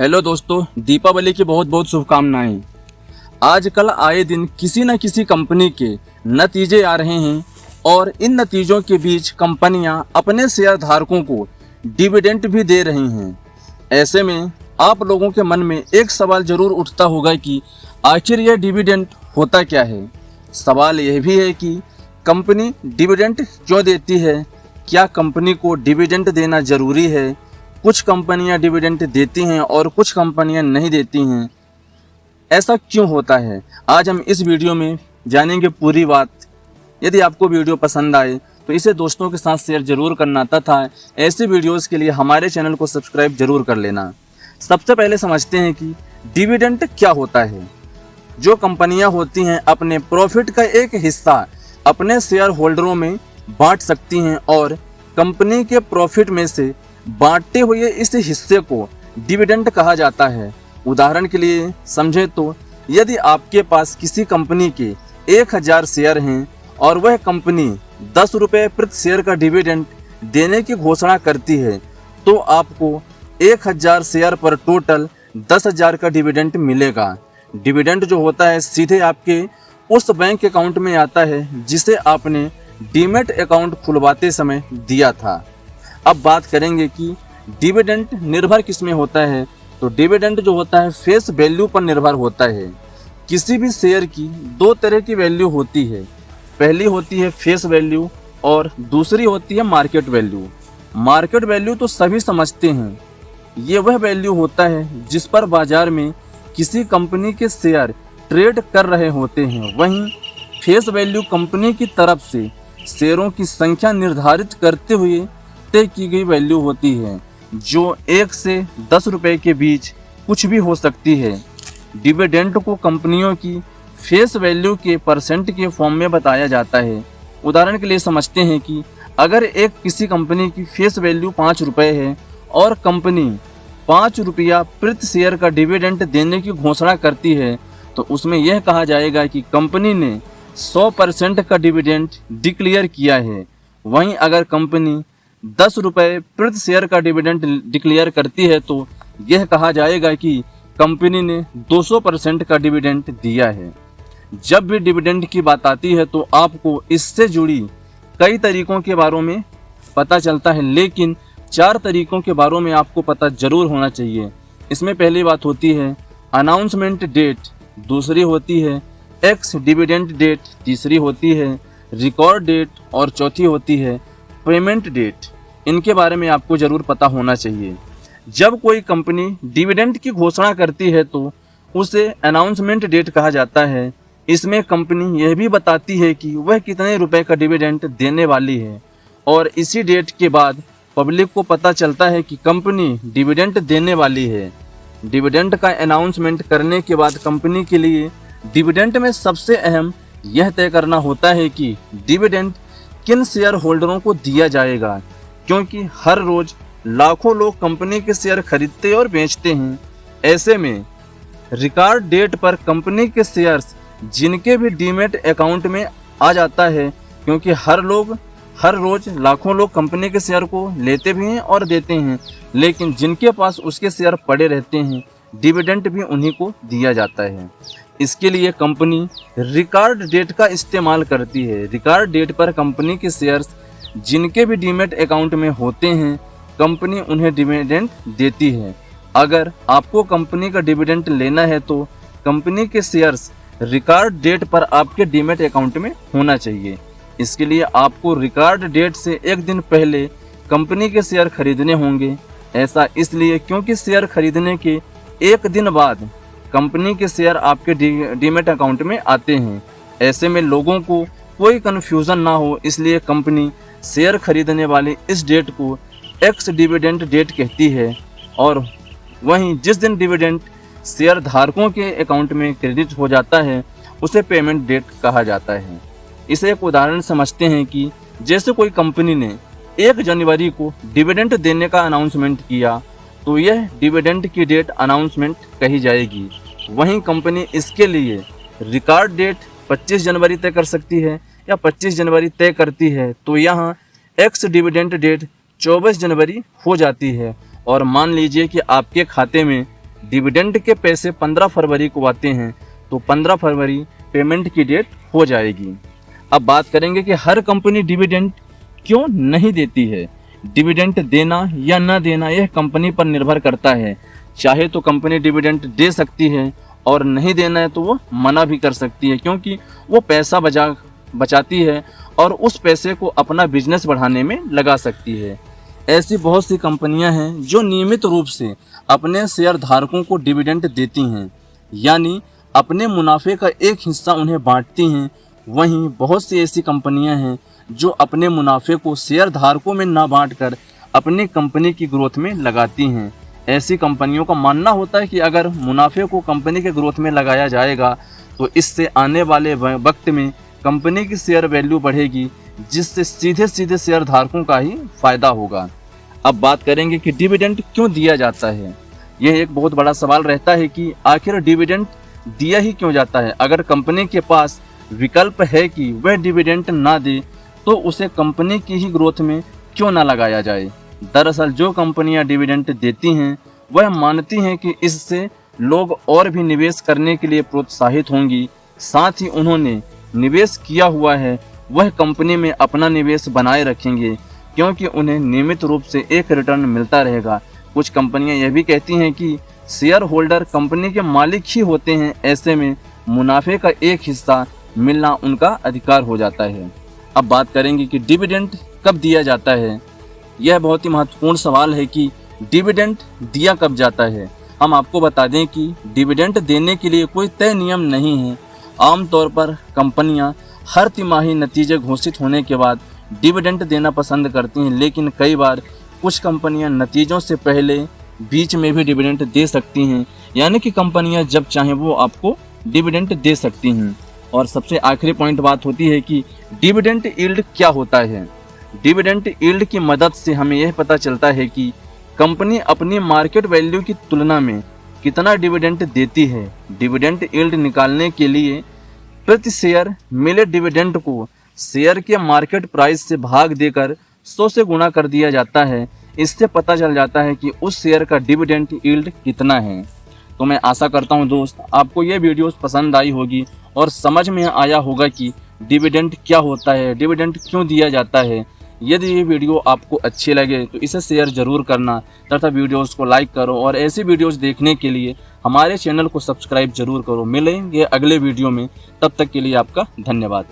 Hello दोस्तों, दीपावली की बहुत बहुत शुभकामनाएं। आजकल आए दिन किसी न किसी कंपनी के नतीजे आ रहे हैं और इन नतीजों के बीच कंपनियां अपने शेयर धारकों को डिविडेंड भी दे रही हैं। ऐसे में आप लोगों के मन में एक सवाल जरूर उठता होगा कि आखिर यह डिविडेंड होता क्या है। सवाल यह भी है कि कंपनी डिविडेंड क्यों देती है, क्या कंपनी को डिविडेंड देना ज़रूरी है। कुछ कंपनियां डिविडेंड देती हैं और कुछ कंपनियां नहीं देती हैं। ऐसा क्यों होता है, आज हम इस वीडियो में जानेंगे पूरी बात। यदि आपको वीडियो पसंद आए तो इसे दोस्तों के साथ शेयर जरूर करना तथा ऐसे वीडियोस के लिए हमारे चैनल को सब्सक्राइब जरूर कर लेना। सबसे पहले समझते हैं कि डिविडेंड क्या होता है। जो कंपनियां होती हैं अपने प्रॉफिट का एक हिस्सा अपने शेयर होल्डरों में बांट सकती हैं और कंपनी के प्रॉफिट में से बांटते हुए इस हिस्से को डिविडेंड कहा जाता है। उदाहरण के लिए समझें तो यदि आपके पास किसी कंपनी के 1000 शेयर हैं और वह कंपनी 10 रुपये प्रति शेयर का डिविडेंड देने की घोषणा करती है तो आपको 1000 शेयर पर टोटल 10,000 का डिविडेंड मिलेगा। डिविडेंड जो होता है सीधे आपके उस बैंक अकाउंट में आता है जिसे आपने डीमैट अकाउंट खुलवाते समय दिया था। अब बात करेंगे कि डिविडेंड निर्भर किस में होता है। तो डिविडेंड जो होता है फेस वैल्यू पर निर्भर होता है। किसी भी शेयर की दो तरह की वैल्यू होती है, पहली होती है फेस वैल्यू और दूसरी होती है मार्केट वैल्यू। मार्केट वैल्यू तो सभी समझते हैं, ये वह वैल्यू होता है जिस पर बाजार में किसी कंपनी के शेयर ट्रेड कर रहे होते हैं। वहीं फेस वैल्यू कंपनी की तरफ से शेयरों की संख्या निर्धारित करते हुए तय की गई वैल्यू होती है जो 1 से 10 रुपए के बीच कुछ भी हो सकती है। डिविडेंड को कंपनियों की फेस वैल्यू के परसेंट के फॉर्म में बताया जाता है। उदाहरण के लिए समझते हैं कि अगर किसी कंपनी की फेस वैल्यू 5 रुपये है और कंपनी 5 रुपया प्रति शेयर का डिविडेंड देने की घोषणा करती है तो उसमें यह कहा जाएगा कि कंपनी ने 100% का डिविडेंड डिक्लेयर किया है। वहीं अगर कंपनी 10 रुपये प्रति शेयर का डिविडेंड डिक्लेयर करती है तो यह कहा जाएगा कि कंपनी ने 200% का डिविडेंड दिया है। जब भी डिविडेंड की बात आती है तो आपको इससे जुड़ी कई तरीकों के बारे में पता चलता है, लेकिन 4 तरीकों के बारे में आपको पता जरूर होना चाहिए। इसमें पहली बात होती है अनाउंसमेंट डेट, दूसरी होती है एक्स डिविडेंड डेट, तीसरी होती है रिकॉर्ड डेट और चौथी होती है पेमेंट डेट। इनके बारे में आपको ज़रूर पता होना चाहिए। जब कोई कंपनी डिविडेंड की घोषणा करती है तो उसे अनाउंसमेंट डेट कहा जाता है। इसमें कंपनी यह भी बताती है कि वह कितने रुपए का डिविडेंड देने वाली है और इसी डेट के बाद पब्लिक को पता चलता है कि कंपनी डिविडेंड देने वाली है। डिविडेंड का अनाउंसमेंट करने के बाद कंपनी के लिए डिविडेंड में सबसे अहम यह तय करना होता है कि डिविडेंड किन शेयर होल्डरों को दिया जाएगा, क्योंकि हर रोज लाखों लोग कंपनी के शेयर खरीदते और बेचते हैं। ऐसे में रिकॉर्ड डेट पर कंपनी के शेयर्स जिनके भी डीमैट अकाउंट में आ जाता है, क्योंकि हर रोज लाखों लोग कंपनी के शेयर को लेते भी हैं और देते हैं, लेकिन जिनके पास उसके शेयर पड़े रहते हैं डिविडेंड भी उन्हीं को दिया जाता है। इसके लिए कंपनी रिकॉर्ड डेट का इस्तेमाल करती है। रिकॉर्ड डेट पर कंपनी के शेयर्स जिनके भी डीमैट अकाउंट में होते हैं कंपनी उन्हें डिविडेंड देती है। अगर आपको कंपनी का डिविडेंड लेना है तो कंपनी के शेयर्स रिकॉर्ड डेट पर आपके डीमैट अकाउंट में होना चाहिए। इसके लिए आपको रिकॉर्ड डेट से एक दिन पहले कंपनी के शेयर खरीदने होंगे। ऐसा इसलिए क्योंकि शेयर खरीदने के एक दिन बाद कंपनी के शेयर आपके डीमैट अकाउंट में आते हैं। ऐसे में लोगों को कोई कन्फ्यूज़न ना हो, इसलिए कंपनी शेयर खरीदने वाली इस डेट को एक्स डिविडेंड डेट कहती है और वहीं जिस दिन डिविडेंड शेयर धारकों के अकाउंट में क्रेडिट हो जाता है उसे पेमेंट डेट कहा जाता है। इसे एक उदाहरण समझते हैं कि जैसे कोई कंपनी ने 1 जनवरी को डिविडेंड देने का अनाउंसमेंट किया तो यह डिविडेंड की डेट अनाउंसमेंट कही जाएगी। वहीं कंपनी इसके लिए रिकॉर्ड डेट 25 जनवरी तय कर सकती है या 25 जनवरी तय करती है तो यहाँ एक्स डिविडेंड डेट 24 जनवरी हो जाती है। और मान लीजिए कि आपके खाते में डिविडेंड के पैसे 15 फरवरी को आते हैं तो 15 फरवरी पेमेंट की डेट हो जाएगी। अब बात करेंगे कि हर कंपनी डिविडेंड क्यों नहीं देती है। डिविडेंड देना या न देना यह कंपनी पर निर्भर करता है। चाहे तो कंपनी डिविडेंड दे सकती है और नहीं देना है तो वो मना भी कर सकती है, क्योंकि वो पैसा बचाती है और उस पैसे को अपना बिजनेस बढ़ाने में लगा सकती है। ऐसी बहुत सी कंपनियां हैं जो नियमित रूप से अपने शेयर धारकों को डिविडेंड देती हैं, यानी अपने मुनाफे का एक हिस्सा उन्हें बांटती हैं। वहीं बहुत सी ऐसी कंपनियां हैं जो अपने मुनाफे को शेयर धारकों में ना बांटकर अपनी कंपनी की ग्रोथ में लगाती हैं। ऐसी कंपनियों का मानना होता है कि अगर मुनाफे को कंपनी के ग्रोथ में लगाया जाएगा तो इससे आने वाले वक्त में कंपनी की शेयर वैल्यू बढ़ेगी, जिससे सीधे सीधे शेयर धारकों का ही फायदा होगा। अब बात करेंगे कि डिविडेंड क्यों दिया जाता है। यह एक बहुत बड़ा सवाल रहता है कि आखिर डिविडेंड दिया ही क्यों जाता है। अगर कंपनी के पास विकल्प है कि वह डिविडेंड ना दे तो उसे कंपनी की ही ग्रोथ में क्यों ना लगाया जाए। दरअसल जो कंपनियां डिविडेंड देती हैं वह मानती हैं कि इससे लोग और भी निवेश करने के लिए प्रोत्साहित होंगी। साथ ही उन्होंने निवेश किया हुआ है वह कंपनी में अपना निवेश बनाए रखेंगे, क्योंकि उन्हें नियमित रूप से एक रिटर्न मिलता रहेगा। कुछ कंपनियां यह भी कहती हैं कि शेयर होल्डर कंपनी के मालिक ही होते हैं, ऐसे में मुनाफे का एक हिस्सा मिलना उनका अधिकार हो जाता है। अब बात करेंगे कि डिविडेंड कब दिया जाता है। यह बहुत ही महत्वपूर्ण सवाल है कि डिविडेंड दिया कब जाता है। हम आपको बता दें कि डिविडेंड देने के लिए कोई तय नियम नहीं है। आमतौर पर कंपनियां हर तिमाही नतीजे घोषित होने के बाद डिविडेंड देना पसंद करती हैं, लेकिन कई बार कुछ कंपनियां नतीजों से पहले बीच में भी डिविडेंड दे सकती हैं, यानी कि कंपनियां जब चाहें वो आपको डिविडेंड दे सकती हैं। और सबसे आखिरी पॉइंट बात होती है कि डिविडेंड यील्ड क्या होता है। डिविडेंड यील्ड की मदद से हमें यह पता चलता है कि कंपनी अपनी मार्केट वैल्यू की तुलना में कितना डिविडेंड देती है। डिविडेंड यील्ड निकालने के लिए प्रति शेयर मिले डिविडेंड को शेयर के मार्केट प्राइस से भाग देकर 100 से गुणा कर दिया जाता है। इससे पता चल जाता है कि उस शेयर का डिविडेंड यील्ड कितना है। तो मैं आशा करता हूं दोस्त आपको ये वीडियोस पसंद आई होगी और समझ में आया होगा कि डिविडेंड क्या होता है, डिविडेंड क्यों दिया जाता है। यदि ये वीडियो आपको अच्छे लगे तो इसे शेयर जरूर करना तथा वीडियोस को लाइक करो और ऐसी वीडियोस देखने के लिए हमारे चैनल को सब्सक्राइब जरूर करो। मिलेंगे अगले वीडियो में, तब तक के लिए आपका धन्यवाद।